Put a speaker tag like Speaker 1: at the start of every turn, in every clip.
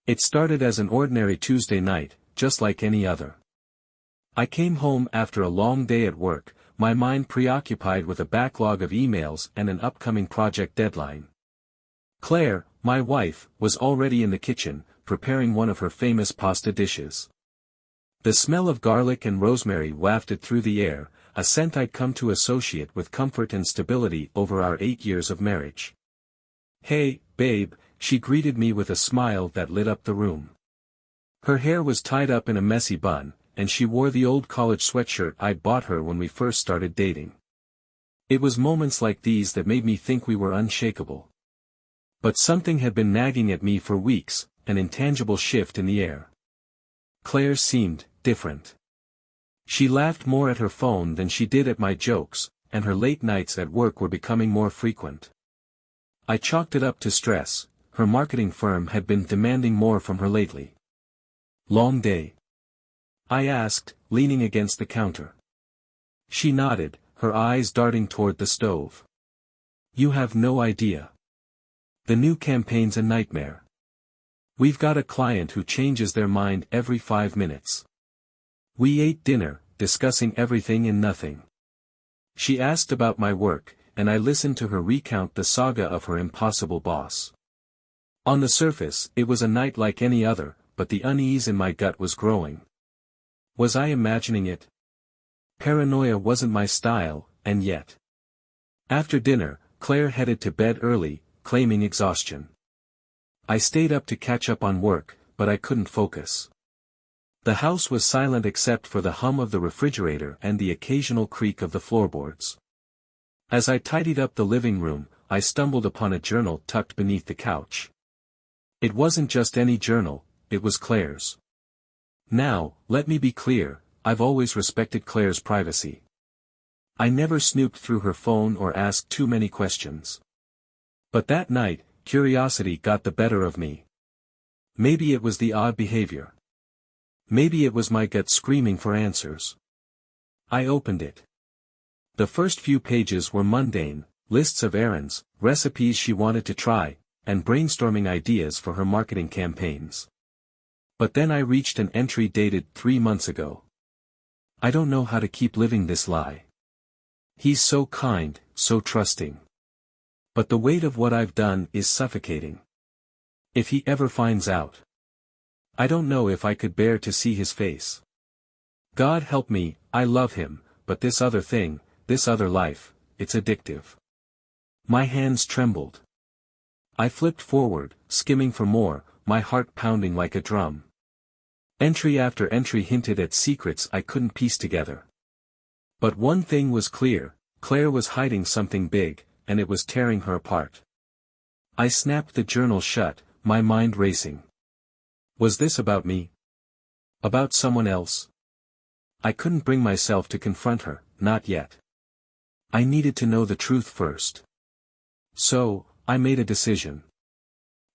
Speaker 1: It started as an ordinary Tuesday night, just like any other. I came home after a long day at work, my mind preoccupied with a backlog of emails and an upcoming project deadline. Claire, my wife, was already in the kitchen, preparing one of her famous pasta dishes. The smell of garlic and rosemary wafted through the air, a scent I'd come to associate with comfort and stability over our 8 years of marriage. "Hey, babe," she greeted me with a smile that lit up the room. Her hair was tied up in a messy bun, and she wore the old college sweatshirt I'd bought her when we first started dating. It was moments like these that made me think we were unshakable. But something had been nagging at me for weeks, an intangible shift in the air. Claire seemed different. She laughed more at her phone than she did at my jokes, and her late nights at work were becoming more frequent. I chalked it up to stress. Her marketing firm had been demanding more from her lately. "Long day?" I asked, leaning against the counter. She nodded, her eyes darting toward the stove. "You have no idea. The new campaign's a nightmare. We've got a client who changes their mind every 5 minutes. We ate dinner, discussing everything and nothing. She asked about my work, and I listened to her recount the saga of her impossible boss. On the surface, it was a night like any other, but the unease in my gut was growing. Was I imagining it? Paranoia wasn't my style, and yet. After dinner, Claire headed to bed early, claiming exhaustion. I stayed up to catch up on work, but I couldn't focus. The house was silent except for the hum of the refrigerator and the occasional creak of the floorboards. As I tidied up the living room, I stumbled upon a journal tucked beneath the couch. It wasn't just any journal, it was Claire's. Now, let me be clear, I've always respected Claire's privacy. I never snooped through her phone or asked too many questions. But that night, curiosity got the better of me. Maybe it was the odd behavior. Maybe it was my gut screaming for answers. I opened it. The first few pages were mundane, lists of errands, recipes she wanted to try, and brainstorming ideas for her marketing campaigns. But then I reached an entry dated 3 months ago. "I don't know how to keep living this lie. He's so kind, so trusting. But the weight of what I've done is suffocating. If he ever finds out, I don't know if I could bear to see his face. God help me, I love him, but this other thing, this other life, it's addictive." My hands trembled. I flipped forward, skimming for more, my heart pounding like a drum. Entry after entry hinted at secrets I couldn't piece together. But one thing was clear, Claire was hiding something big, and it was tearing her apart. I snapped the journal shut, my mind racing. Was this about me? About someone else? I couldn't bring myself to confront her, not yet. I needed to know the truth first. So, I made a decision.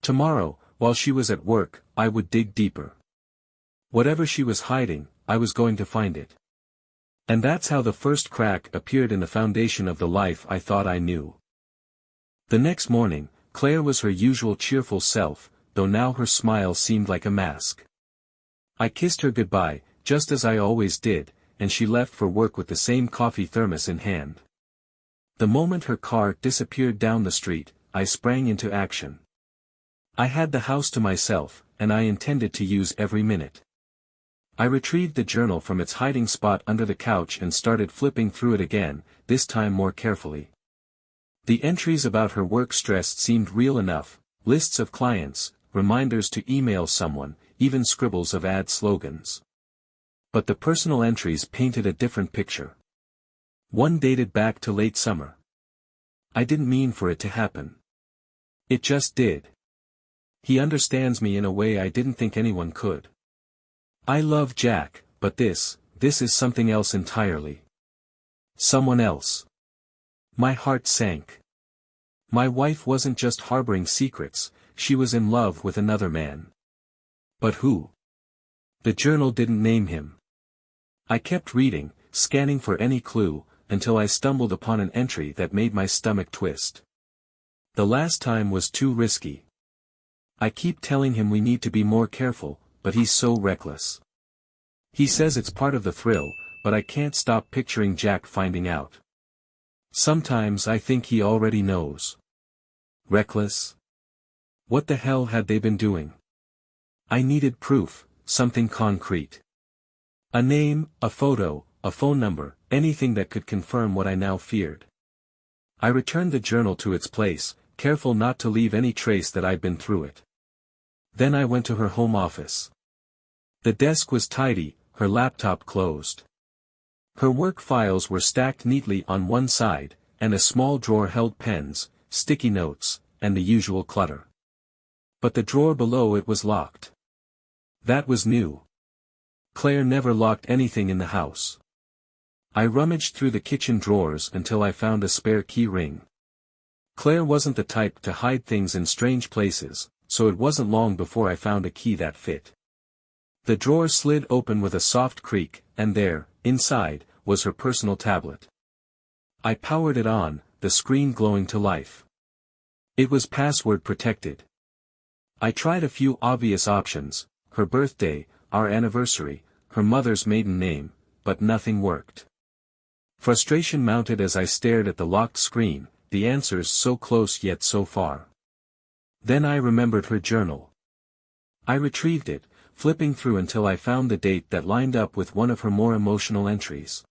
Speaker 1: Tomorrow, while she was at work, I would dig deeper. Whatever she was hiding, I was going to find it. And that's how the first crack appeared in the foundation of the life I thought I knew. The next morning, Claire was her usual cheerful self, though now her smile seemed like a mask. I kissed her goodbye, just as I always did, and she left for work with the same coffee thermos in hand. The moment her car disappeared down the street, I sprang into action. I had the house to myself, and I intended to use every minute. I retrieved the journal from its hiding spot under the couch and started flipping through it again, this time more carefully. The entries about her work stress seemed real enough, lists of clients, reminders to email someone, even scribbles of ad slogans. But the personal entries painted a different picture. One dated back to late summer. I didn't mean for it to happen. It just did. He understands me in a way I didn't think anyone could. I love Jack, but this is something else entirely. Someone else. My heart sank. My wife wasn't just harboring secrets, she was in love with another man. But who? The journal didn't name him. I kept reading, scanning for any clue, until I stumbled upon an entry that made my stomach twist. The last time was too risky. I keep telling him we need to be more careful, but he's so reckless. He says it's part of the thrill, but I can't stop picturing Jack finding out. Sometimes I think he already knows. Reckless? What the hell had they been doing? I needed proof, something concrete. A name, a photo, a phone number, anything that could confirm what I now feared. I returned the journal to its place, careful not to leave any trace that I'd been through it. Then I went to her home office. The desk was tidy, her laptop closed. Her work files were stacked neatly on one side, and a small drawer held pens, sticky notes, and the usual clutter. But the drawer below it was locked. That was new. Claire never locked anything in the house. I rummaged through the kitchen drawers until I found a spare key ring. Claire wasn't the type to hide things in strange places, so it wasn't long before I found a key that fit. The drawer slid open with a soft creak, and there, inside, was her personal tablet. I powered it on, the screen glowing to life. It was password protected. I tried a few obvious options, her birthday, our anniversary, her mother's maiden name, but nothing worked. Frustration mounted as I stared at the locked screen, the answers so close yet so far. Then I remembered her journal. I retrieved it, flipping through until I found the date that lined up with one of her more emotional entries.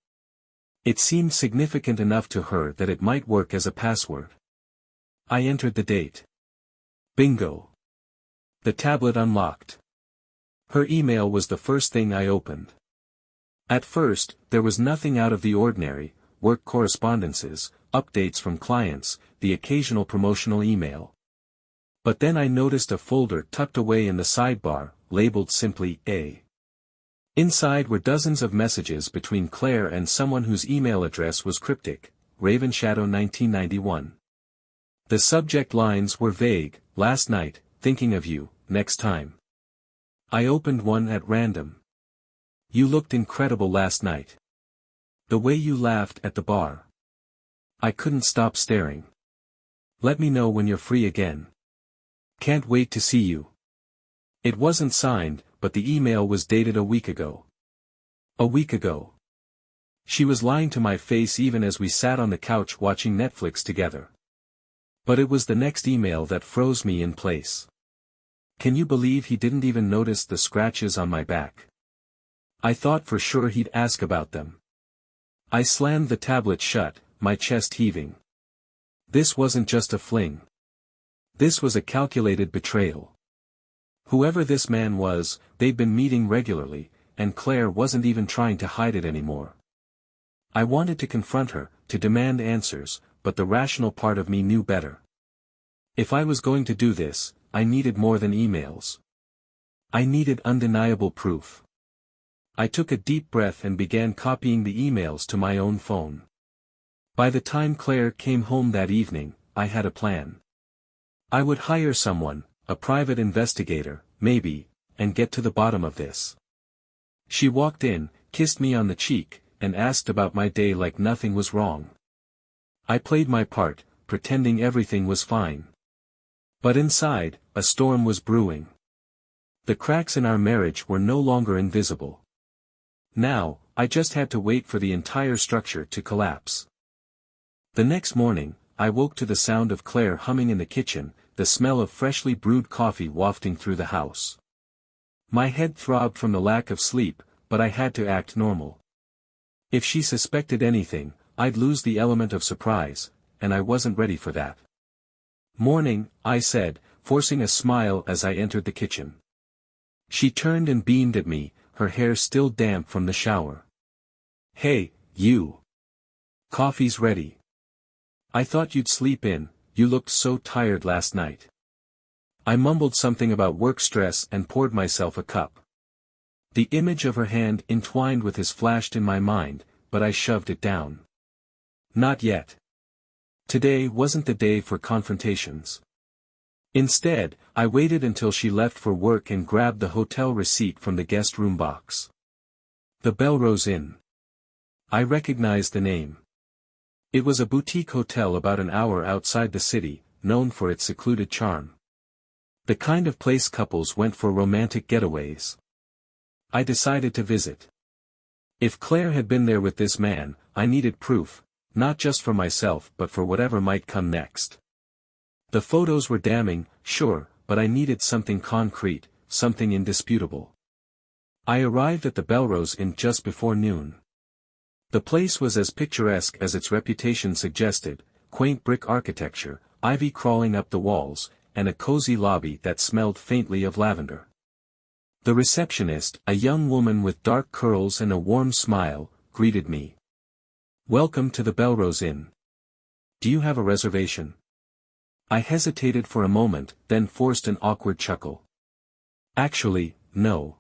Speaker 1: It seemed significant enough to her that it might work as a password. I entered the date. Bingo. The tablet unlocked. Her email was the first thing I opened. At first, there was nothing out of the ordinary, work correspondences, updates from clients, the occasional promotional email. But then I noticed a folder tucked away in the sidebar, labeled simply A. Inside were dozens of messages between Claire and someone whose email address was cryptic, Raven Shadow 1991. The subject lines were vague, last night, thinking of you, next time. I opened one at random. You looked incredible last night. The way you laughed at the bar. I couldn't stop staring. Let me know when you're free again. Can't wait to see you. It wasn't signed, but the email was dated a week ago. A week ago. She was lying to my face even as we sat on the couch watching Netflix together. But it was the next email that froze me in place. Can you believe he didn't even notice the scratches on my back? I thought for sure he'd ask about them. I slammed the tablet shut, my chest heaving. This wasn't just a fling. This was a calculated betrayal. Whoever this man was, they'd been meeting regularly, and Claire wasn't even trying to hide it anymore. I wanted to confront her, to demand answers, but the rational part of me knew better. If I was going to do this, I needed more than emails. I needed undeniable proof. I took a deep breath and began copying the emails to my own phone. By the time Claire came home that evening, I had a plan. I would hire someone, a private investigator, maybe, and get to the bottom of this. She walked in, kissed me on the cheek, and asked about my day like nothing was wrong. I played my part, pretending everything was fine. But inside, a storm was brewing. The cracks in our marriage were no longer invisible. Now, I just had to wait for the entire structure to collapse. The next morning, I woke to the sound of Claire humming in the kitchen, the smell of freshly brewed coffee wafting through the house. My head throbbed from the lack of sleep, but I had to act normal. If she suspected anything, I'd lose the element of surprise, and I wasn't ready for that. Morning, I said, forcing a smile as I entered the kitchen. She turned and beamed at me, her hair still damp from the shower. Hey, you. Coffee's ready. I thought you'd sleep in, you looked so tired last night. I mumbled something about work stress and poured myself a cup. The image of her hand entwined with his flashed in my mind, but I shoved it down. Not yet. Today wasn't the day for confrontations. Instead, I waited until she left for work and grabbed the hotel receipt from the guest room box. The Belrose Inn. I recognized the name. It was a boutique hotel about an hour outside the city, known for its secluded charm. The kind of place couples went for romantic getaways. I decided to visit. If Claire had been there with this man, I needed proof, not just for myself but for whatever might come next. The photos were damning, sure, but I needed something concrete, something indisputable. I arrived at the Belrose Inn just before noon. The place was as picturesque as its reputation suggested, quaint brick architecture, ivy crawling up the walls, and a cozy lobby that smelled faintly of lavender. The receptionist, a young woman with dark curls and a warm smile, greeted me. "Welcome to the Belrose Inn. Do you have a reservation?" I hesitated for a moment, then forced an awkward chuckle. "Actually, no.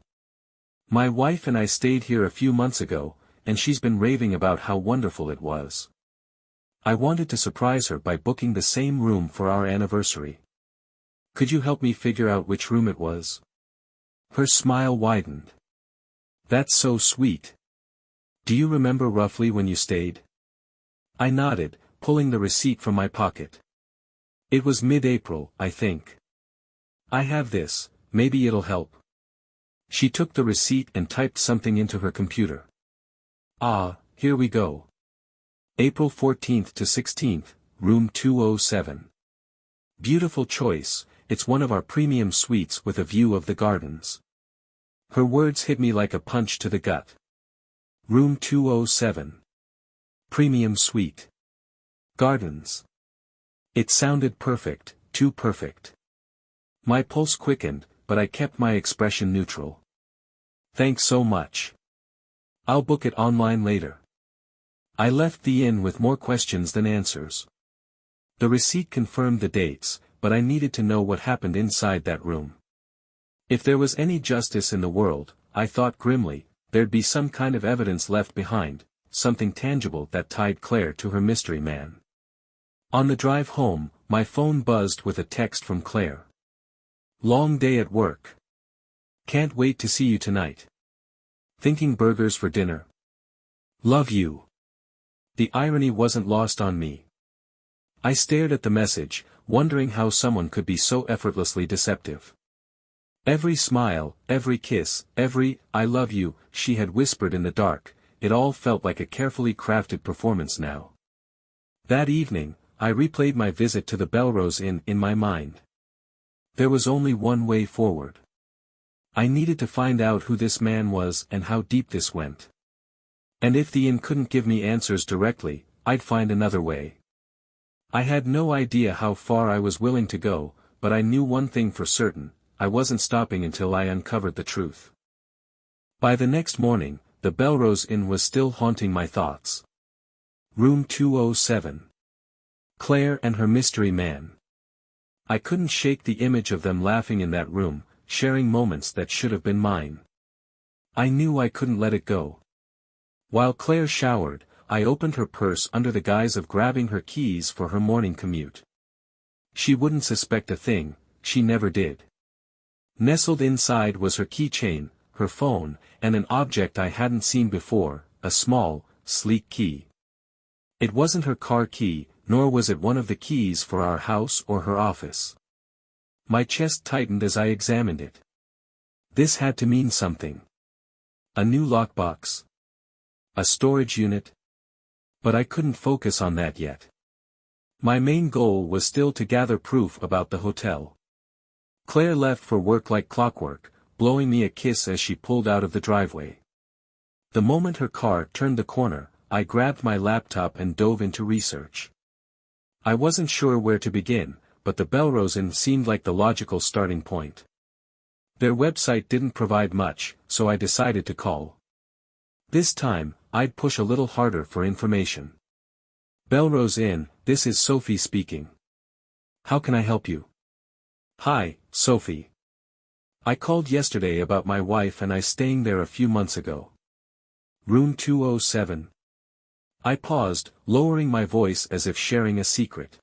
Speaker 1: My wife and I stayed here a few months ago, and she's been raving about how wonderful it was. I wanted to surprise her by booking the same room for our anniversary. Could you help me figure out which room it was?" Her smile widened. "That's so sweet. Do you remember roughly when you stayed?" I nodded, pulling the receipt from my pocket. "It was mid-April, I think. I have this, maybe it'll help." She took the receipt and typed something into her computer. "Ah, here we go. April 14th to 16th, room 207. Beautiful choice, it's one of our premium suites with a view of the gardens." Her words hit me like a punch to the gut. Room 207. Premium suite. Gardens. It sounded perfect, too perfect. My pulse quickened, but I kept my expression neutral. "Thanks so much. I'll book it online later." I left the inn with more questions than answers. The receipt confirmed the dates, but I needed to know what happened inside that room. If there was any justice in the world, I thought grimly, there'd be some kind of evidence left behind, something tangible that tied Claire to her mystery man. On the drive home, my phone buzzed with a text from Claire. "Long day at work. Can't wait to see you tonight. Thinking burgers for dinner. Love you." The irony wasn't lost on me. I stared at the message, wondering how someone could be so effortlessly deceptive. Every smile, every kiss, every "I love you" she had whispered in the dark, it all felt like a carefully crafted performance now. That evening, I replayed my visit to the Belrose Inn in my mind. There was only one way forward. I needed to find out who this man was and how deep this went. And if the inn couldn't give me answers directly, I'd find another way. I had no idea how far I was willing to go, but I knew one thing for certain, I wasn't stopping until I uncovered the truth. By the next morning, the Belrose Inn was still haunting my thoughts. Room 207. Claire and her mystery man. I couldn't shake the image of them laughing in that room, sharing moments that should have been mine. I knew I couldn't let it go. While Claire showered, I opened her purse under the guise of grabbing her keys for her morning commute. She wouldn't suspect a thing, she never did. Nestled inside was her keychain, her phone, and an object I hadn't seen before, a small, sleek key. It wasn't her car key, nor was it one of the keys for our house or her office. My chest tightened as I examined it. This had to mean something. A new lockbox. A storage unit. But I couldn't focus on that yet. My main goal was still to gather proof about the hotel. Claire left for work like clockwork, blowing me a kiss as she pulled out of the driveway. The moment her car turned the corner, I grabbed my laptop and dove into research. I wasn't sure where to begin, but the Belrose Inn seemed like the logical starting point. Their website didn't provide much, so I decided to call. This time, I'd push a little harder for information. "Belrose Inn, this is Sophie speaking. How can I help you?" "Hi, Sophie. I called yesterday about my wife and I staying there a few months ago. Room 207. I paused, lowering my voice as if sharing a secret.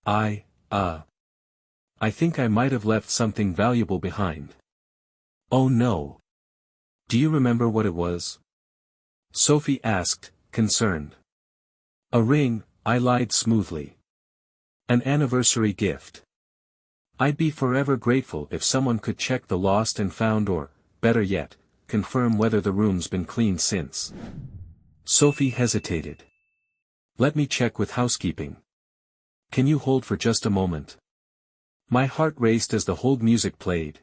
Speaker 1: I think I might have left something valuable behind." "Oh no. Do you remember what it was?" Sophie asked, concerned. "A ring," I lied smoothly. "An anniversary gift. I'd be forever grateful if someone could check the lost and found or, better yet, confirm whether the room's been cleaned since. Sophie hesitated. Let me check with housekeeping. Can you hold for just a moment? My heart raced as the hold music played.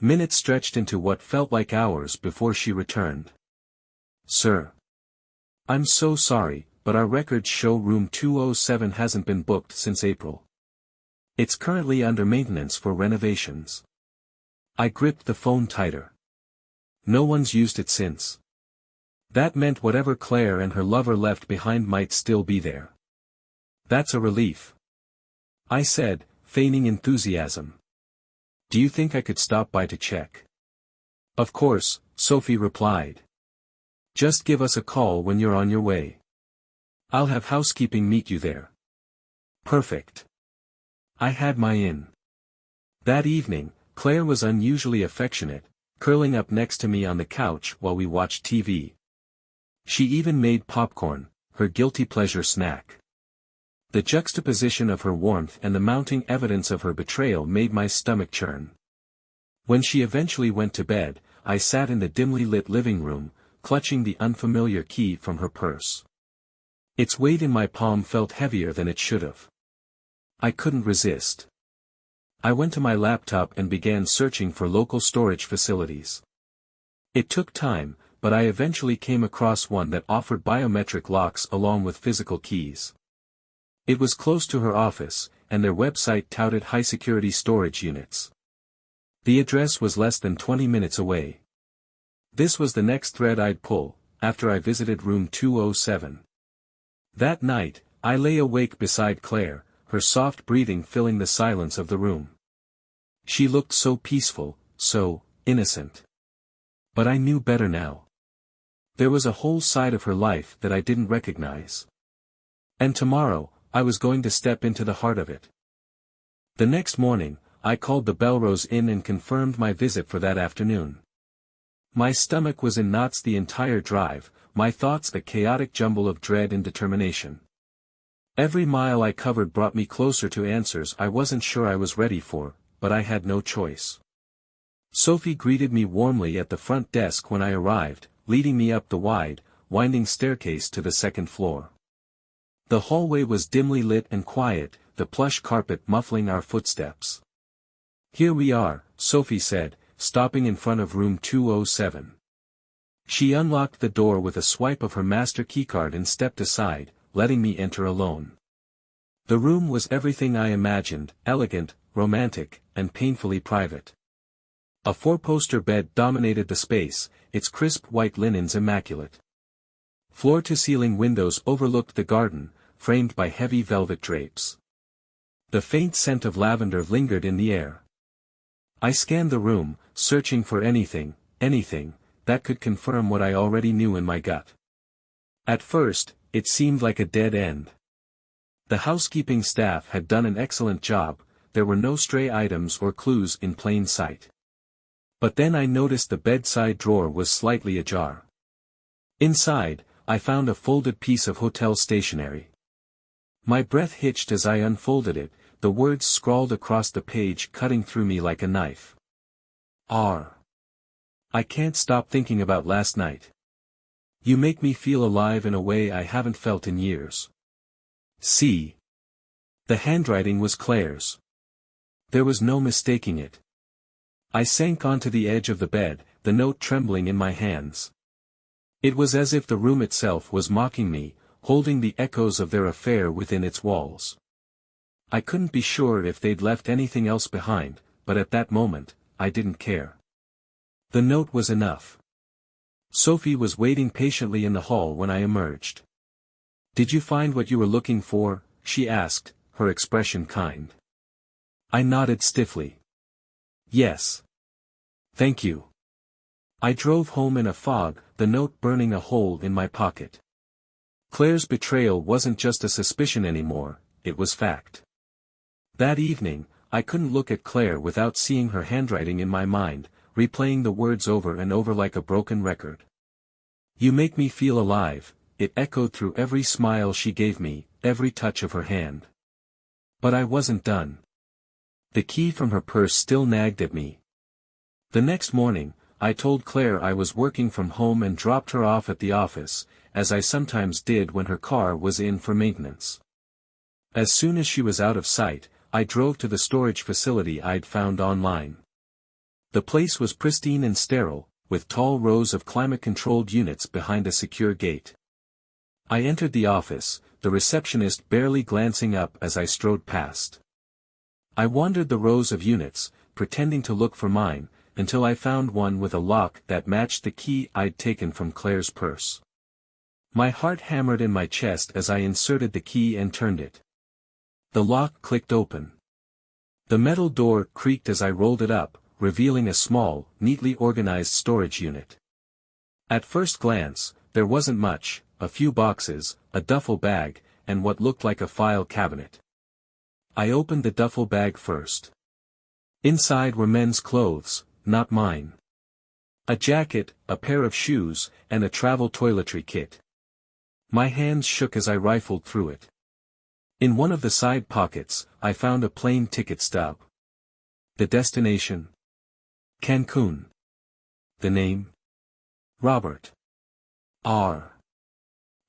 Speaker 1: Minutes stretched into what felt like hours before she returned. Sir. I'm so sorry, but our records show room 207 hasn't been booked since April. It's currently under maintenance for renovations. I gripped the phone tighter. No one's used it since. That meant whatever Claire and her lover left behind might still be there. That's a relief. I said, feigning enthusiasm. Do you think I could stop by to check? Of course, Sophie replied. Just give us a call when you're on your way. I'll have housekeeping meet you there. Perfect. I had my in. That evening, Claire was unusually affectionate, curling up next to me on the couch while we watched TV. She even made popcorn, her guilty pleasure snack. The juxtaposition of her warmth and the mounting evidence of her betrayal made my stomach churn. When she eventually went to bed, I sat in the dimly lit living room, clutching the unfamiliar key from her purse. Its weight in my palm felt heavier than it should have. I couldn't resist. I went to my laptop and began searching for local storage facilities. It took time, but I eventually came across one that offered biometric locks along with physical keys. It was close to her office, and their website touted high-security storage units. The address was less than 20 minutes away. This was the next thread I'd pull, after I visited room 207. That night, I lay awake beside Claire, her soft breathing filling the silence of the room. She looked so peaceful, so innocent. But I knew better now. There was a whole side of her life that I didn't recognize. And tomorrow, I was going to step into the heart of it. The next morning, I called the Belrose Inn and confirmed my visit for that afternoon. My stomach was in knots the entire drive, my thoughts a chaotic jumble of dread and determination. Every mile I covered brought me closer to answers I wasn't sure I was ready for, but I had no choice. Sophie greeted me warmly at the front desk when I arrived, leading me up the wide, winding staircase to the second floor. The hallway was dimly lit and quiet, the plush carpet muffling our footsteps. Here we are, Sophie said, stopping in front of room 207. She unlocked the door with a swipe of her master keycard and stepped aside, letting me enter alone. The room was everything I imagined, elegant, romantic, and painfully private. A four-poster bed dominated the space, its crisp white linens immaculate. Floor-to-ceiling windows overlooked the garden, framed by heavy velvet drapes. The faint scent of lavender lingered in the air. I scanned the room, searching for anything, that could confirm what I already knew in my gut. At first, it seemed like a dead end. The housekeeping staff had done an excellent job, there were no stray items or clues in plain sight. But then I noticed the bedside drawer was slightly ajar. Inside, I found a folded piece of hotel stationery. My breath hitched as I unfolded it, the words scrawled across the page cutting through me like a knife. R. I can't stop thinking about last night. You make me feel alive in a way I haven't felt in years. C. The handwriting was Claire's. There was no mistaking it. I sank onto the edge of the bed, the note trembling in my hands. It was as if the room itself was mocking me, holding the echoes of their affair within its walls. I couldn't be sure if they'd left anything else behind, but at that moment, I didn't care. The note was enough. Sophie was waiting patiently in the hall when I emerged. Did you find what you were looking for? She asked, her expression kind. I nodded stiffly. Yes. Thank you. I drove home in a fog, the note burning a hole in my pocket. Claire's betrayal wasn't just a suspicion anymore, it was fact. That evening, I couldn't look at Claire without seeing her handwriting in my mind, replaying the words over and over like a broken record. You make me feel alive, it echoed through every smile she gave me, every touch of her hand. But I wasn't done. The key from her purse still nagged at me. The next morning, I told Claire I was working from home and dropped her off at the office, as I sometimes did when her car was in for maintenance. As soon as she was out of sight, I drove to the storage facility I'd found online. The place was pristine and sterile, with tall rows of climate-controlled units behind a secure gate. I entered the office, the receptionist barely glancing up as I strode past. I wandered the rows of units, pretending to look for mine, until I found one with a lock that matched the key I'd taken from Claire's purse. My heart hammered in my chest as I inserted the key and turned it. The lock clicked open. The metal door creaked as I rolled it up, revealing a small, neatly organized storage unit. At first glance, there wasn't much, a few boxes, a duffel bag, and what looked like a file cabinet. I opened the duffel bag first. Inside were men's clothes, not mine. A jacket, a pair of shoes, and a travel toiletry kit. My hands shook as I rifled through it. In one of the side pockets, I found a plane ticket stub. The destination? Cancun. The name? Robert. R.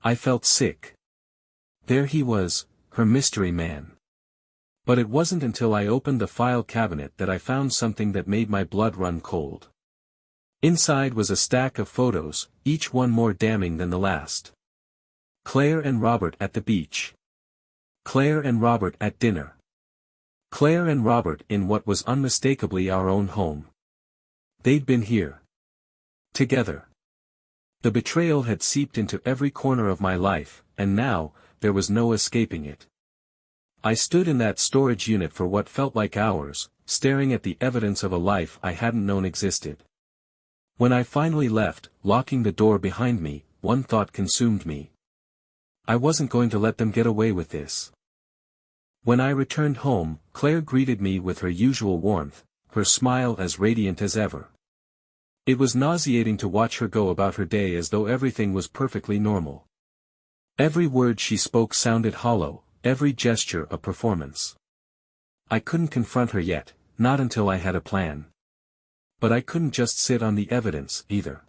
Speaker 1: I felt sick. There he was, her mystery man. But it wasn't until I opened the file cabinet that I found something that made my blood run cold. Inside was a stack of photos, each one more damning than the last. Claire and Robert at the beach. Claire and Robert at dinner. Claire and Robert in what was unmistakably our own home. They'd been here. Together. The betrayal had seeped into every corner of my life, and now, there was no escaping it. I stood in that storage unit for what felt like hours, staring at the evidence of a life I hadn't known existed. When I finally left, locking the door behind me, one thought consumed me. I wasn't going to let them get away with this. When I returned home, Claire greeted me with her usual warmth, her smile as radiant as ever. It was nauseating to watch her go about her day as though everything was perfectly normal. Every word she spoke sounded hollow, every gesture a performance. I couldn't confront her yet, not until I had a plan. But I couldn't just sit on the evidence, either.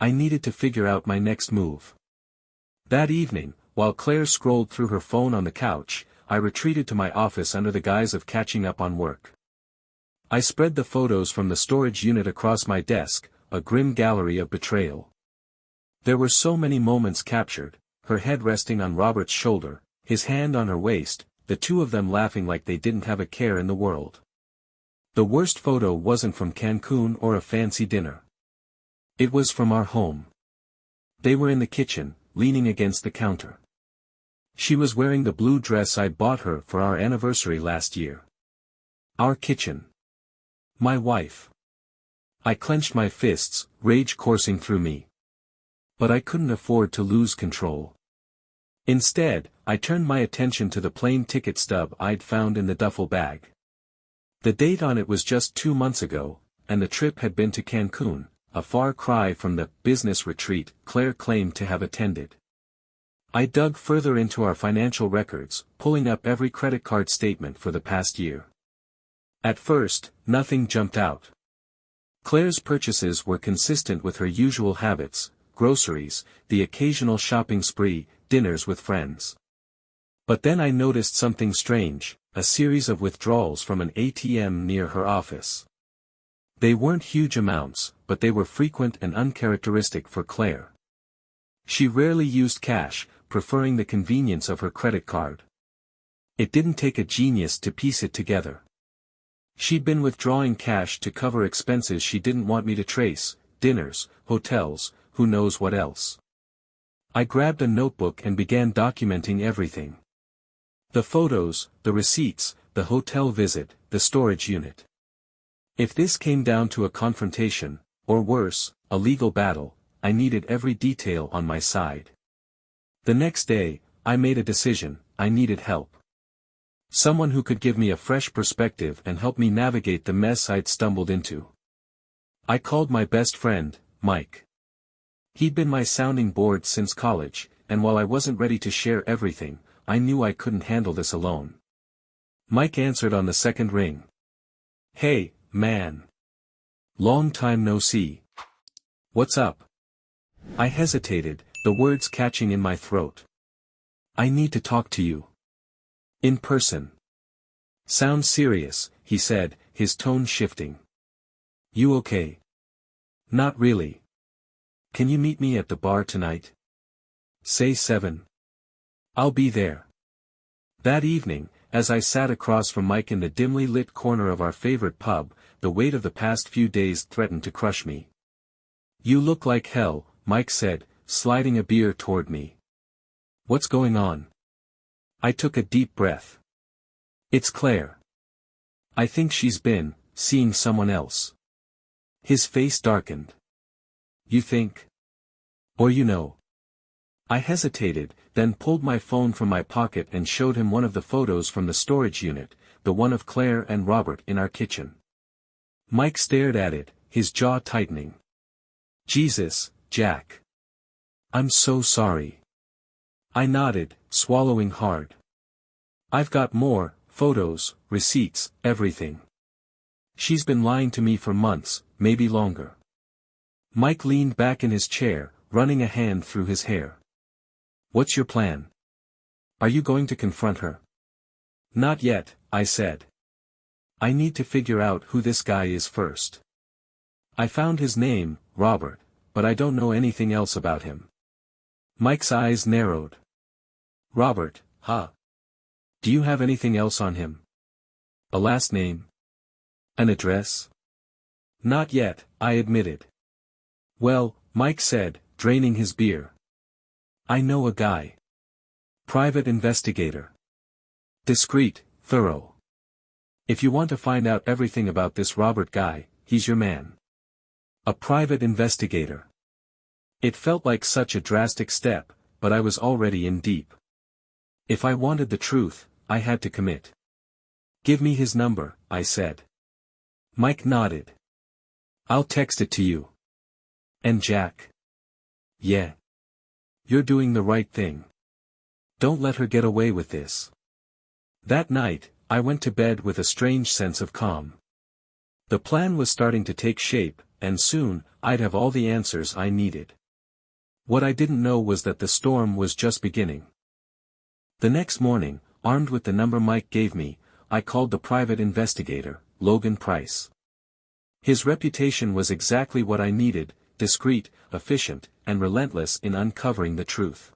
Speaker 1: I needed to figure out my next move. That evening, while Claire scrolled through her phone on the couch, I retreated to my office under the guise of catching up on work. I spread the photos from the storage unit across my desk, a grim gallery of betrayal. There were so many moments captured, her head resting on Robert's shoulder, his hand on her waist, the two of them laughing like they didn't have a care in the world. The worst photo wasn't from Cancun or a fancy dinner. It was from our home. They were in the kitchen, leaning against the counter. She was wearing the blue dress I'd bought her for our anniversary last year. Our kitchen. My wife. I clenched my fists, rage coursing through me. But I couldn't afford to lose control. Instead, I turned my attention to the plane ticket stub I'd found in the duffel bag. The date on it was just 2 months ago, and the trip had been to Cancun, a far cry from the business retreat Claire claimed to have attended. I dug further into our financial records, pulling up every credit card statement for the past year. At first, nothing jumped out. Claire's purchases were consistent with her usual habits: groceries, the occasional shopping spree, dinners with friends. But then I noticed something strange, a series of withdrawals from an ATM near her office. They weren't huge amounts, but they were frequent and uncharacteristic for Claire. She rarely used cash, preferring the convenience of her credit card. It didn't take a genius to piece it together. She'd been withdrawing cash to cover expenses she didn't want me to trace: dinners, hotels, who knows what else. I grabbed a notebook and began documenting everything. The photos, the receipts, the hotel visit, the storage unit. If this came down to a confrontation, or worse, a legal battle, I needed every detail on my side. The next day, I made a decision: I needed help. Someone who could give me a fresh perspective and help me navigate the mess I'd stumbled into. I called my best friend, Mike. He'd been my sounding board since college, and while I wasn't ready to share everything, I knew I couldn't handle this alone. Mike answered on the second ring. Hey, man. Long time no see. What's up? I hesitated, the words catching in my throat. I need to talk to you. In person. Sounds serious, he said, his tone shifting. You okay? Not really. Can you meet me at the bar tonight? Say 7. I'll be there. That evening, as I sat across from Mike in the dimly lit corner of our favorite pub, the weight of the past few days threatened to crush me. You look like hell, Mike said, sliding a beer toward me. What's going on? I took a deep breath. It's Claire. I think she's been seeing someone else. His face darkened. You think? Or you know? I hesitated, then pulled my phone from my pocket and showed him one of the photos from the storage unit, the one of Claire and Robert in our kitchen. Mike stared at it, his jaw tightening. Jesus, Jack. I'm so sorry. I nodded, swallowing hard. I've got more, photos, receipts, everything. She's been lying to me for months, maybe longer. Mike leaned back in his chair, running a hand through his hair. What's your plan? Are you going to confront her? Not yet, I said. I need to figure out who this guy is first. I found his name, Robert, but I don't know anything else about him. Mike's eyes narrowed. Robert, huh? Do you have anything else on him? A last name? An address? Not yet, I admitted. Well, Mike said, draining his beer. I know a guy. Private investigator. Discreet, thorough. If you want to find out everything about this Robert guy, he's your man. A private investigator. It felt like such a drastic step, but I was already in deep. If I wanted the truth, I had to commit. Give me his number, I said. Mike nodded. I'll text it to you. And Jack? Yeah. You're doing the right thing. Don't let her get away with this. That night, I went to bed with a strange sense of calm. The plan was starting to take shape, and soon, I'd have all the answers I needed. What I didn't know was that the storm was just beginning. The next morning, armed with the number Mike gave me, I called the private investigator, Logan Price. His reputation was exactly what I needed, discreet, efficient, and relentless in uncovering the truth.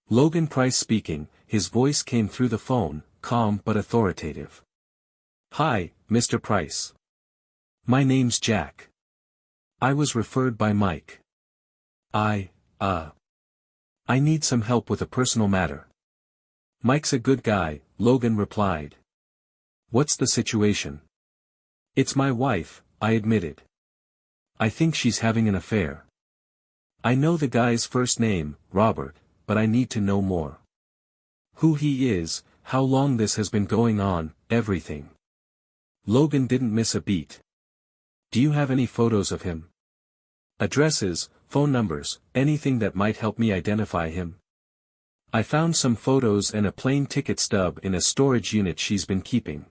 Speaker 1: Logan Price speaking, his voice came through the phone, calm but authoritative. Hi, Mr. Price. My name's Jack. I was referred by Mike. I need some help with a personal matter. Mike's a good guy, Logan replied. What's the situation? It's my wife, I admitted. I think she's having an affair. I know the guy's first name, Robert, but I need to know more. Who he is, how long this has been going on, everything. Logan didn't miss a beat. Do you have any photos of him? Addresses, phone numbers, anything that might help me identify him? I found some photos and a plane ticket stub in a storage unit she's been keeping.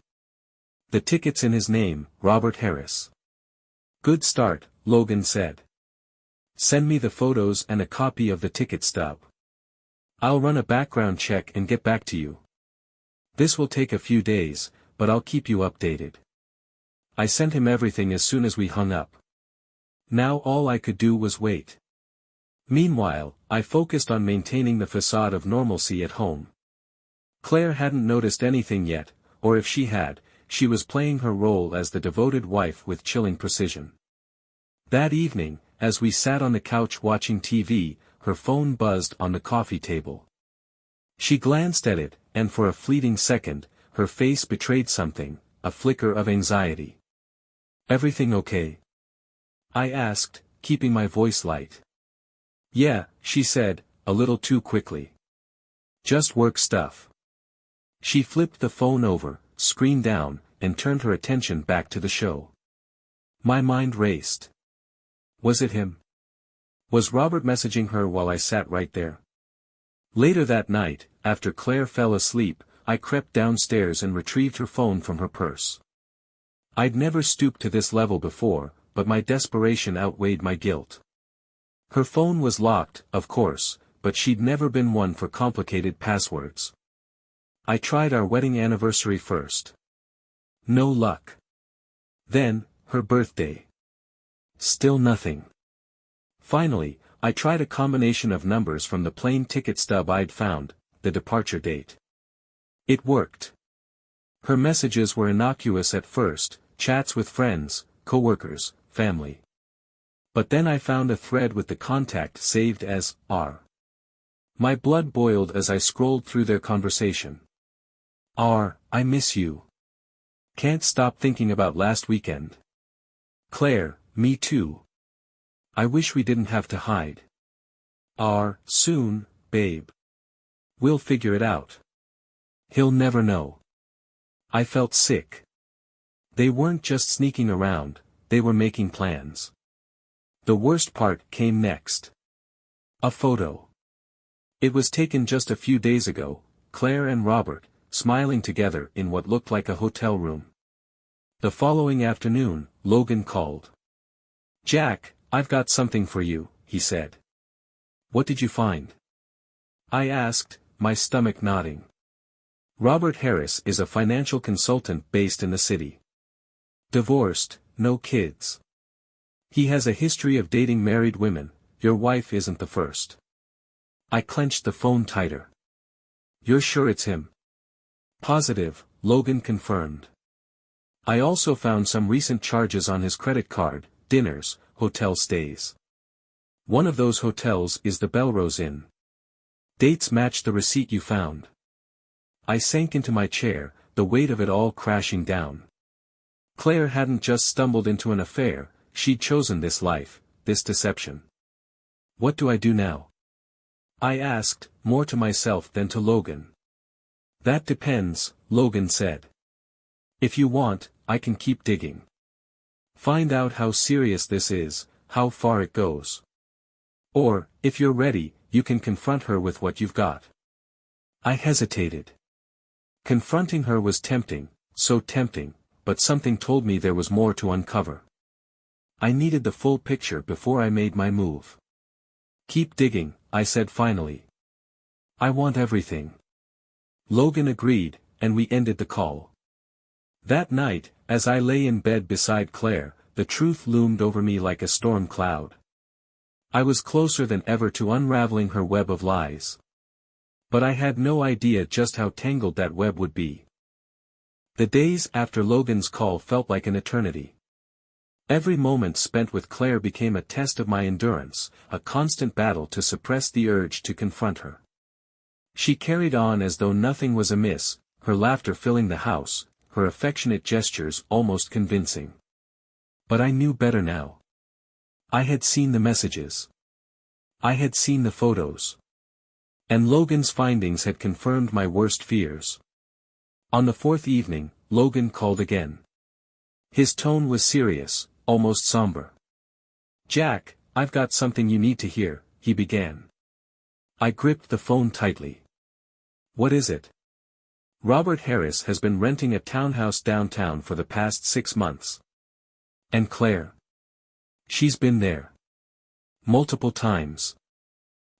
Speaker 1: The ticket's in his name, Robert Harris. Good start, Logan said. Send me the photos and a copy of the ticket stub. I'll run a background check and get back to you. This will take a few days, but I'll keep you updated. I sent him everything as soon as we hung up. Now all I could do was wait. Meanwhile, I focused on maintaining the facade of normalcy at home. Claire hadn't noticed anything yet, or if she had, she was playing her role as the devoted wife with chilling precision. That evening, as we sat on the couch watching TV, her phone buzzed on the coffee table. She glanced at it, and for a fleeting second, her face betrayed something, a flicker of anxiety. Everything okay? I asked, keeping my voice light. Yeah, she said, a little too quickly. Just work stuff. She flipped the phone over, screen down, and turned her attention back to the show. My mind raced. Was it him? Was Robert messaging her while I sat right there? Later that night, after Claire fell asleep, I crept downstairs and retrieved her phone from her purse. I'd never stooped to this level before, but my desperation outweighed my guilt. Her phone was locked, of course, but she'd never been one for complicated passwords. I tried our wedding anniversary first. No luck. Then, her birthday. Still nothing. Finally, I tried a combination of numbers from the plane ticket stub I'd found, the departure date. It worked. Her messages were innocuous at first, chats with friends, coworkers, family. But then I found a thread with the contact saved as R. My blood boiled as I scrolled through their conversation. R, I miss you. Can't stop thinking about last weekend. Claire, me too. I wish we didn't have to hide. R, soon, babe. We'll figure it out. He'll never know. I felt sick. They weren't just sneaking around, they were making plans. The worst part came next. A photo. It was taken just a few days ago, Claire and Robert, smiling together in what looked like a hotel room. The following afternoon, Logan called. Jack, I've got something for you, he said. What did you find? I asked, my stomach nodding. Robert Harris is a financial consultant based in the city. Divorced, no kids. He has a history of dating married women, your wife isn't the first. I clenched the phone tighter. You're sure it's him? Positive, Logan confirmed. I also found some recent charges on his credit card, dinners, hotel stays. One of those hotels is the Belrose Inn. Dates match the receipt you found. I sank into my chair, the weight of it all crashing down. Claire hadn't just stumbled into an affair, she'd chosen this life, this deception. What do I do now? I asked, more to myself than to Logan. That depends, Logan said. If you want, I can keep digging. Find out how serious this is, how far it goes. Or, if you're ready, you can confront her with what you've got. I hesitated. Confronting her was tempting, so tempting, but something told me there was more to uncover. I needed the full picture before I made my move. Keep digging, I said finally. I want everything. Logan agreed, and we ended the call. That night, as I lay in bed beside Claire, the truth loomed over me like a storm cloud. I was closer than ever to unraveling her web of lies. But I had no idea just how tangled that web would be. The days after Logan's call felt like an eternity. Every moment spent with Claire became a test of my endurance, a constant battle to suppress the urge to confront her. She carried on as though nothing was amiss, her laughter filling the house, her affectionate gestures almost convincing. But I knew better now. I had seen the messages. I had seen the photos. And Logan's findings had confirmed my worst fears. On the fourth evening, Logan called again. His tone was serious, almost somber. Jack, I've got something you need to hear, he began. I gripped the phone tightly. What is it? Robert Harris has been renting a townhouse downtown for the past 6 months. And Claire? She's been there. Multiple times.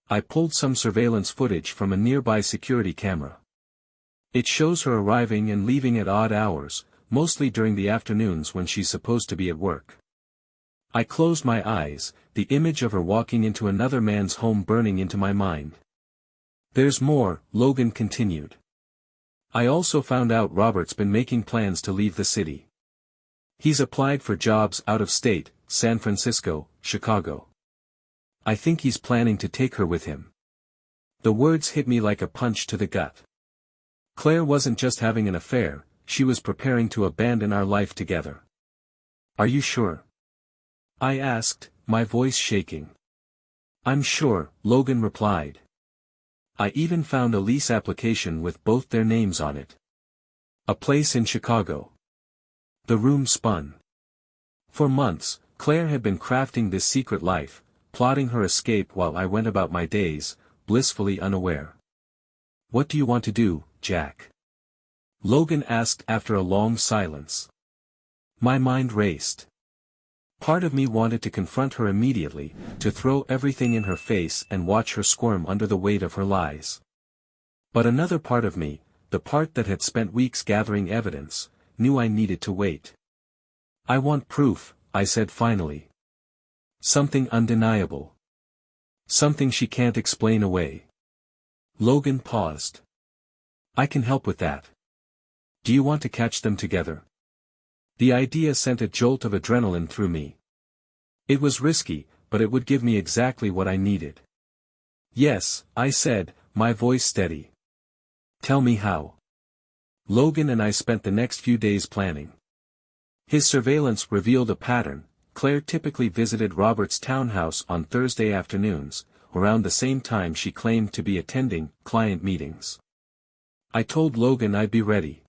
Speaker 1: I pulled some surveillance footage from a nearby security camera. It shows her arriving and leaving at odd hours, mostly during the afternoons when she's supposed to be at work. I closed my eyes, the image of her walking into another man's home burning into my mind. There's more, Logan continued. I also found out Robert's been making plans to leave the city. He's applied for jobs out of state, San Francisco, Chicago. I think he's planning to take her with him. The words hit me like a punch to the gut. Claire wasn't just having an affair, she was preparing to abandon our life together. Are you sure? I asked, my voice shaking. I'm sure, Logan replied. I even found a lease application with both their names on it. A place in Chicago. The room spun. For months, Claire had been crafting this secret life, plotting her escape while I went about my days, blissfully unaware. What do you want to do, Jack? Logan asked after a long silence. My mind raced. Part of me wanted to confront her immediately, to throw everything in her face and watch her squirm under the weight of her lies. But another part of me, the part that had spent weeks gathering evidence, knew I needed to wait. I want proof, I said finally. Something undeniable. Something she can't explain away. Logan paused. I can help with that. Do you want to catch them together? The idea sent a jolt of adrenaline through me. It was risky, but it would give me exactly what I needed. Yes, I said, my voice steady. Tell me how. Logan and I spent the next few days planning. His surveillance revealed a pattern. Claire typically visited Robert's townhouse on Thursday afternoons, around the same time she claimed to be attending client meetings. I told Logan I'd be ready.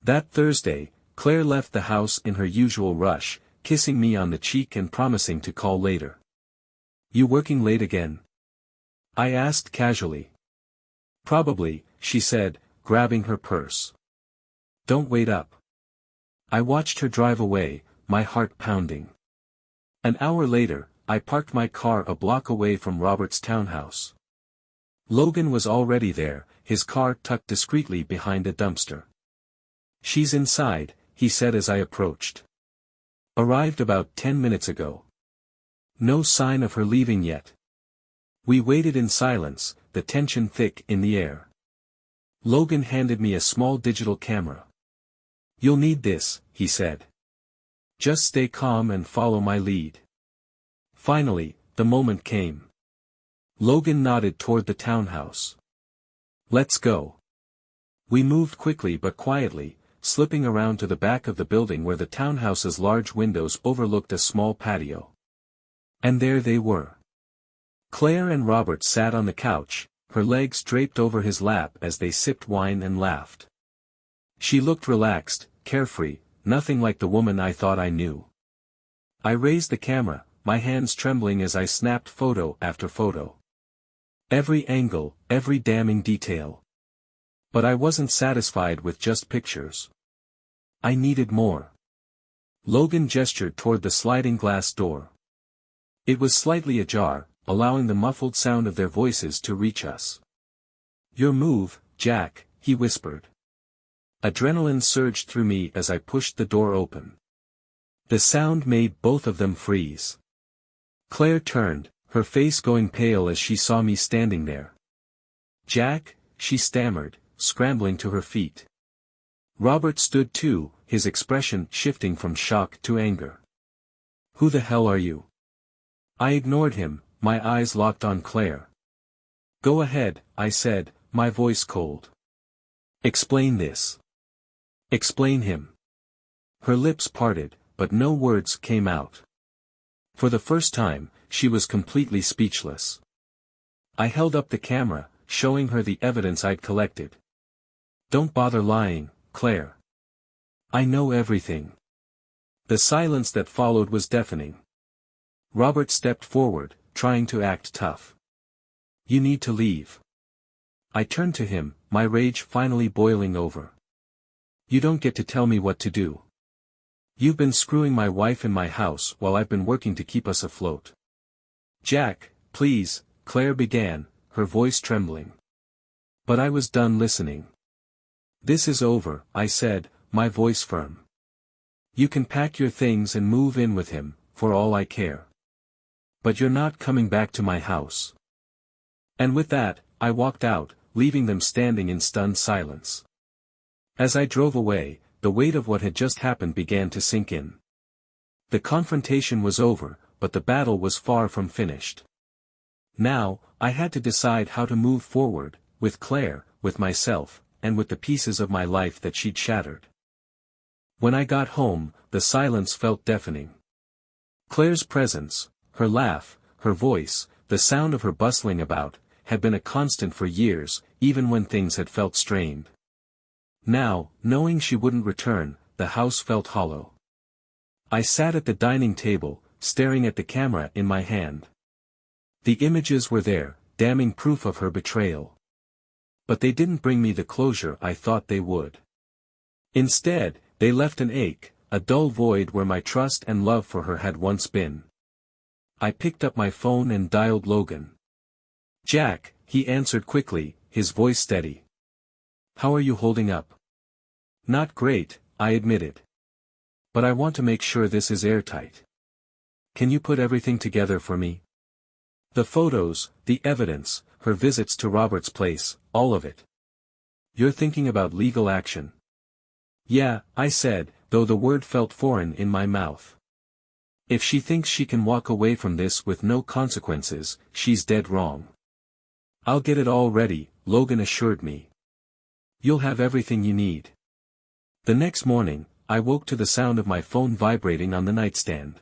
Speaker 1: That Thursday, Claire left the house in her usual rush, kissing me on the cheek and promising to call later. You working late again? I asked casually. Probably, she said, grabbing her purse. Don't wait up. I watched her drive away, my heart pounding. An hour later, I parked my car a block away from Robert's townhouse. Logan was already there, his car tucked discreetly behind a dumpster. She's inside, he said as I approached. Arrived about 10 minutes ago. No sign of her leaving yet. We waited in silence, the tension thick in the air. Logan handed me a small digital camera. You'll need this, he said. Just stay calm and follow my lead. Finally, the moment came. Logan nodded toward the townhouse. Let's go. We moved quickly but quietly, slipping around to the back of the building where the townhouse's large windows overlooked a small patio. And there they were. Claire and Robert sat on the couch, her legs draped over his lap as they sipped wine and laughed. She looked relaxed, carefree, nothing like the woman I thought I knew. I raised the camera, my hands trembling as I snapped photo after photo. Every angle, every damning detail. But I wasn't satisfied with just pictures. I needed more. Logan gestured toward the sliding glass door. It was slightly ajar, allowing the muffled sound of their voices to reach us. Your move, Jack, he whispered. Adrenaline surged through me as I pushed the door open. The sound made both of them freeze. Claire turned, her face going pale as she saw me standing there. Jack, she stammered, scrambling to her feet. Robert stood too, his expression shifting from shock to anger. Who the hell are you? I ignored him, my eyes locked on Claire. Go ahead, I said, my voice cold. Explain this. Explain him. Her lips parted, but no words came out. For the first time, she was completely speechless. I held up the camera, showing her the evidence I'd collected. Don't bother lying, Claire. I know everything. The silence that followed was deafening. Robert stepped forward, trying to act tough. You need to leave. I turned to him, my rage finally boiling over. You don't get to tell me what to do. You've been screwing my wife in my house while I've been working to keep us afloat. Jack, please, Claire began, her voice trembling. But I was done listening. This is over, I said, my voice firm. You can pack your things and move in with him, for all I care. But you're not coming back to my house. And with that, I walked out, leaving them standing in stunned silence. As I drove away, the weight of what had just happened began to sink in. The confrontation was over, but the battle was far from finished. Now, I had to decide how to move forward, with Claire, with myself, and with the pieces of my life that she'd shattered. When I got home, the silence felt deafening. Claire's presence, her laugh, her voice, the sound of her bustling about, had been a constant for years, even when things had felt strained. Now, knowing she wouldn't return, the house felt hollow. I sat at the dining table, staring at the camera in my hand. The images were there, damning proof of her betrayal. But they didn't bring me the closure I thought they would. Instead, they left an ache, a dull void where my trust and love for her had once been. I picked up my phone and dialed Logan. "Jack," he answered quickly, his voice steady. "How are you holding up?" "Not great," I admitted. "But I want to make sure this is airtight. Can you put everything together for me? The photos, the evidence, her visits to Robert's place, all of it. You're thinking about legal action?" "Yeah," I said, though the word felt foreign in my mouth. "If she thinks she can walk away from this with no consequences, she's dead wrong." "I'll get it all ready," Logan assured me. "You'll have everything you need." The next morning, I woke to the sound of my phone vibrating on the nightstand.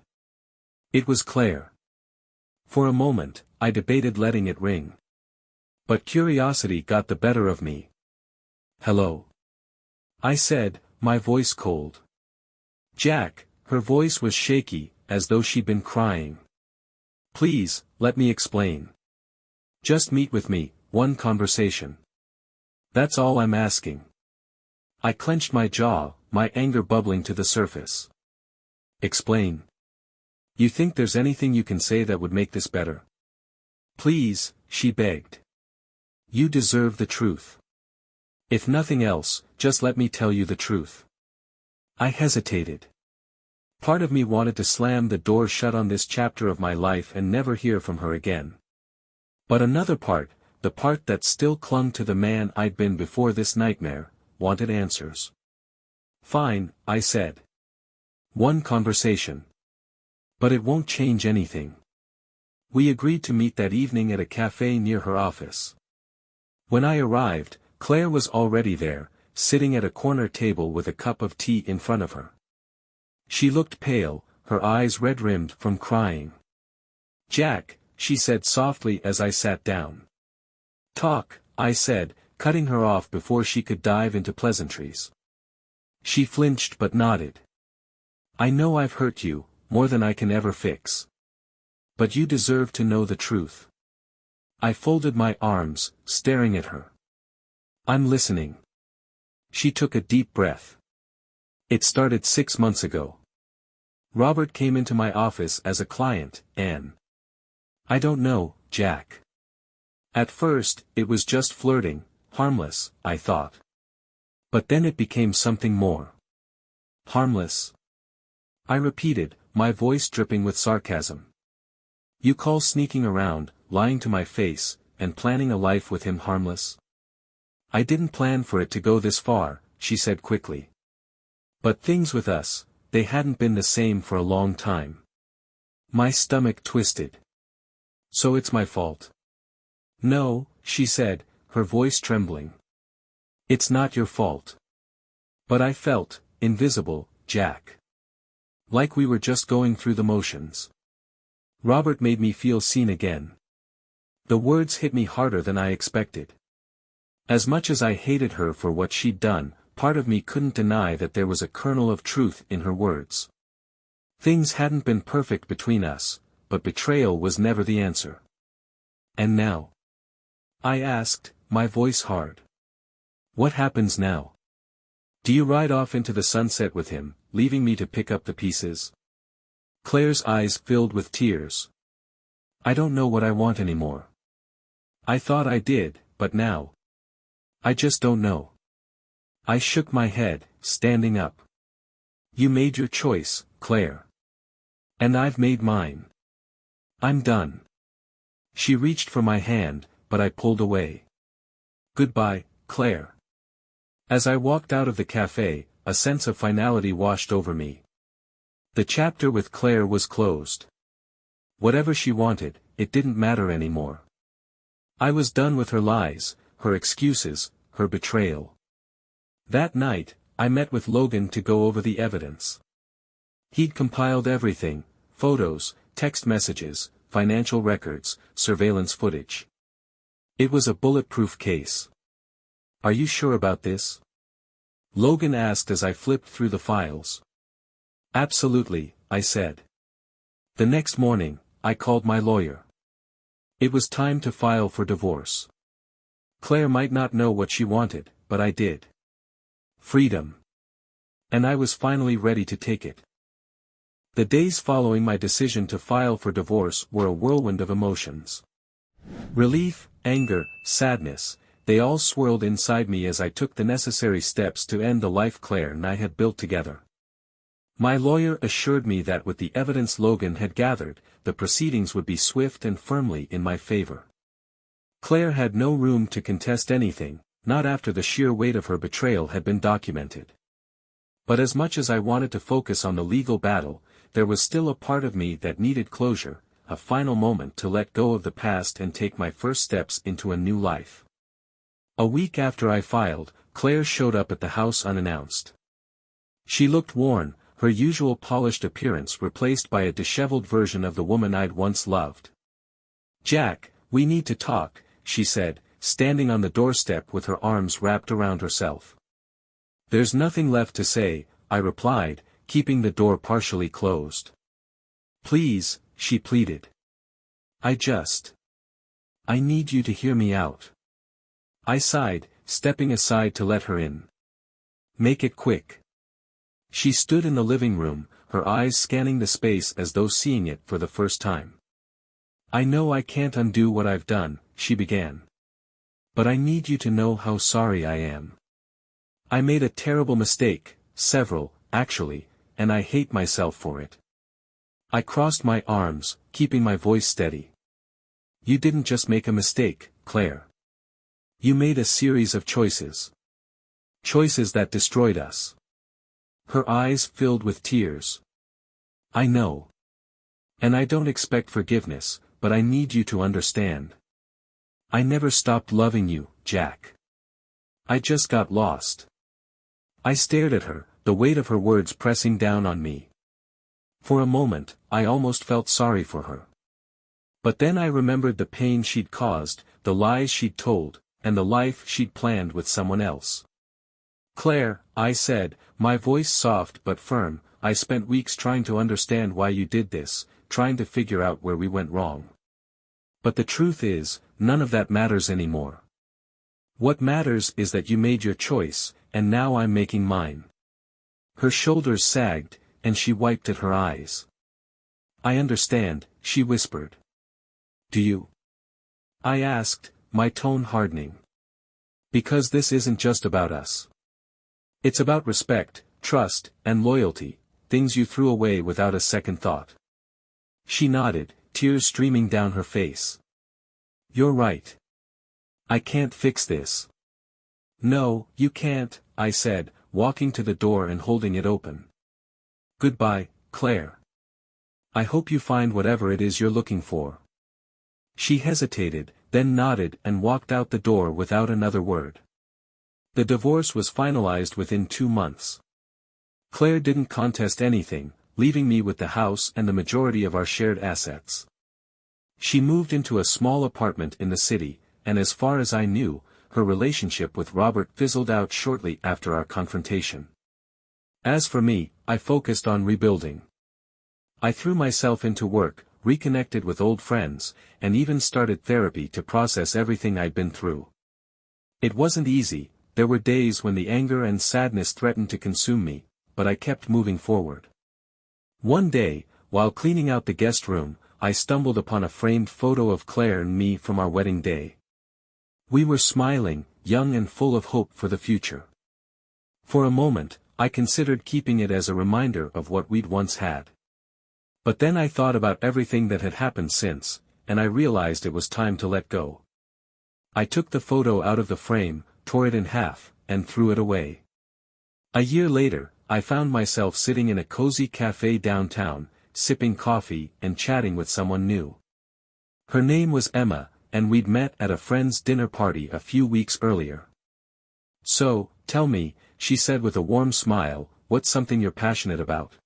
Speaker 1: It was Claire. For a moment, I debated letting it ring. But curiosity got the better of me. "Hello?" I said, my voice cold. "Jack," her voice was shaky, as though she'd been crying. "Please, let me explain. Just meet with me, one conversation. That's all I'm asking." I clenched my jaw, my anger bubbling to the surface. "Explain. You think there's anything you can say that would make this better?" "Please," she begged. "You deserve the truth. If nothing else, just let me tell you the truth." I hesitated. Part of me wanted to slam the door shut on this chapter of my life and never hear from her again. But another part, the part that still clung to the man I'd been before this nightmare, wanted answers. "Fine," I said. "One conversation. But it won't change anything." We agreed to meet that evening at a cafe near her office. When I arrived, Claire was already there, sitting at a corner table with a cup of tea in front of her. She looked pale, her eyes red-rimmed from crying. "Jack," she said softly as I sat down. "Talk," I said, cutting her off before she could dive into pleasantries. She flinched but nodded. "I know I've hurt you, more than I can ever fix. But you deserve to know the truth." I folded my arms, staring at her. "I'm listening." She took a deep breath. "It started 6 months ago. Robert came into my office as a client, and I don't know, Jack. At first, it was just flirting, harmless, I thought. But then it became something more." "Harmless?" I repeated, my voice dripping with sarcasm. "You call sneaking around, lying to my face, and planning a life with him harmless?" "I didn't plan for it to go this far," she said quickly. "But things with us, they hadn't been the same for a long time." My stomach twisted. "So it's my fault?" "No," she said, her voice trembling. "It's not your fault. But I felt invisible, Jack. Like we were just going through the motions. Robert made me feel seen again." The words hit me harder than I expected. As much as I hated her for what she'd done, part of me couldn't deny that there was a kernel of truth in her words. Things hadn't been perfect between us, but betrayal was never the answer. "And now?" I asked, my voice hard. "What happens now? Do you ride off into the sunset with him, leaving me to pick up the pieces?" Claire's eyes filled with tears. "I don't know what I want anymore. I thought I did, but now. I just don't know." I shook my head, standing up. "You made your choice, Claire. And I've made mine. I'm done." She reached for my hand, but I pulled away. "Goodbye, Claire." As I walked out of the cafe, a sense of finality washed over me. The chapter with Claire was closed. Whatever she wanted, it didn't matter anymore. I was done with her lies, her excuses, her betrayal. That night, I met with Logan to go over the evidence. He'd compiled everything: photos, text messages, financial records, surveillance footage. It was a bulletproof case. "Are you sure about this?" Logan asked as I flipped through the files. "Absolutely," I said. The next morning, I called my lawyer. It was time to file for divorce. Claire might not know what she wanted, but I did. Freedom. And I was finally ready to take it. The days following my decision to file for divorce were a whirlwind of emotions. Relief, anger, sadness, they all swirled inside me as I took the necessary steps to end the life Claire and I had built together. My lawyer assured me that with the evidence Logan had gathered, the proceedings would be swift and firmly in my favor. Claire had no room to contest anything, not after the sheer weight of her betrayal had been documented. But as much as I wanted to focus on the legal battle, there was still a part of me that needed closure, a final moment to let go of the past and take my first steps into a new life. A week after I filed, Claire showed up at the house unannounced. She looked worn, her usual polished appearance replaced by a disheveled version of the woman I'd once loved. "Jack, we need to talk," she said, standing on the doorstep with her arms wrapped around herself. "There's nothing left to say," I replied, keeping the door partially closed. "Please," she pleaded. I need you to hear me out." I sighed, stepping aside to let her in. "Make it quick." She stood in the living room, her eyes scanning the space as though seeing it for the first time. "I know I can't undo what I've done," she began. "But I need you to know how sorry I am. I made a terrible mistake, several, actually, and I hate myself for it." I crossed my arms, keeping my voice steady. "You didn't just make a mistake, Claire. You made a series of choices. Choices that destroyed us." Her eyes filled with tears. "I know. And I don't expect forgiveness, but I need you to understand. I never stopped loving you, Jack. I just got lost." I stared at her, the weight of her words pressing down on me. For a moment, I almost felt sorry for her. But then I remembered the pain she'd caused, the lies she'd told, and the life she'd planned with someone else. "Claire," I said, my voice soft but firm, "I spent weeks trying to understand why you did this, trying to figure out where we went wrong. But the truth is, none of that matters anymore. What matters is that you made your choice, and now I'm making mine." Her shoulders sagged, and she wiped at her eyes. "I understand," she whispered. "Do you?" I asked, my tone hardening. "Because this isn't just about us. It's about respect, trust, and loyalty, things you threw away without a second thought." She nodded, tears streaming down her face. "You're right. I can't fix this." "No, you can't," I said, walking to the door and holding it open. "Goodbye, Claire. I hope you find whatever it is you're looking for." She hesitated, then nodded and walked out the door without another word. The divorce was finalized within 2 months. Claire didn't contest anything, leaving me with the house and the majority of our shared assets. She moved into a small apartment in the city, and as far as I knew, her relationship with Robert fizzled out shortly after our confrontation. As for me, I focused on rebuilding. I threw myself into work, reconnected with old friends, and even started therapy to process everything I'd been through. It wasn't easy, there were days when the anger and sadness threatened to consume me, but I kept moving forward. One day, while cleaning out the guest room, I stumbled upon a framed photo of Claire and me from our wedding day. We were smiling, young and full of hope for the future. For a moment, I considered keeping it as a reminder of what we'd once had. But then I thought about everything that had happened since, and I realized it was time to let go. I took the photo out of the frame, tore it in half, and threw it away. A year later, I found myself sitting in a cozy cafe downtown, sipping coffee and chatting with someone new. Her name was Emma, and we'd met at a friend's dinner party a few weeks earlier. "So, tell me," she said with a warm smile, "what's something you're passionate about?"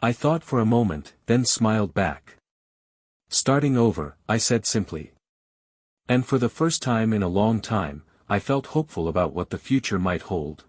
Speaker 1: I thought for a moment, then smiled back. "Starting over," I said simply. And for the first time in a long time, I felt hopeful about what the future might hold.